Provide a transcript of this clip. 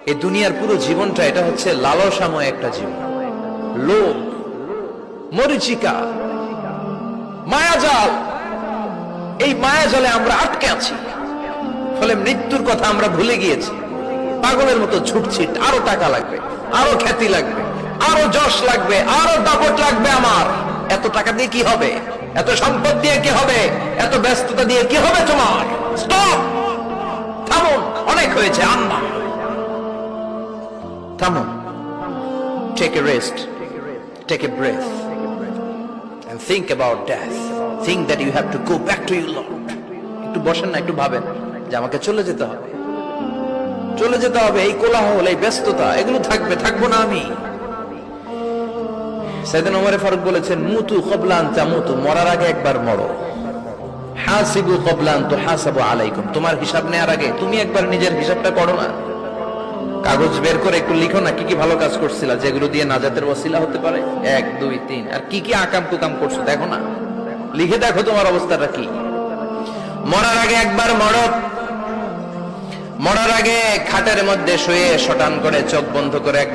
এই দুনিয়ার পুরো জীবনটা এটা হচ্ছে লালসাময় একটা জীবন, লোভ, মরিচিকা, মায়াজাল। এই মায়াজালে আমরা আটকে আছি, ফলে মৃত্যুর কথা আমরা ভুলে গিয়েছি। পাগলের মতো ছুটছি, আরো টাকা লাগবে, আরো খ্যাতি লাগবে, আরো যশ লাগবে, আরো দাপট লাগবে। আমার এত টাকা দিয়ে কি হবে? এত সম্পদ দিয়ে কি হবে? এত ব্যস্ততা দিয়ে কি হবে? তোমার স্টপ, থামুন, অনেক হয়েছে, আন্না, থামুন। Take a rest, take a breath, and think about death. Think that you have to go back to your Lord. একটু বসেন না, একটু ভাবেন যে আমাকে চলে যেতে হবে, চলে যেতে হবে। এই কোলাহল, এই ব্যস্ততা, এগুলো থাকবে, থাকবো না আমি। সাইয়েদনা ওমর ফারুক বলেছেন, মুতু ক্বাবলা আন তামুতু, মরার আগে একবার মরো। হাসিবু ক্বাবলা আন তুহাসাবু আলাইকুম, তোমার হিসাব নেওয়ার আগে তুমি একবার নিজের হিসাবটা করো না। কাগজ বের করে একটু লিখো না, কি কি ভালো কাজ করছিলা, যেগুলো দিয়ে নাজাতের ওসিলা হতে পারে। 1 2 3, আর কি কি আকাম কুকাম করছো দেখো না, লিখে দেখো তোমার অবস্থাটা কি। মরার আগে একবার মরো। মরার আগে খাটের মধ্যে শুয়ে শটান করে চোখ বন্ধ করে একবার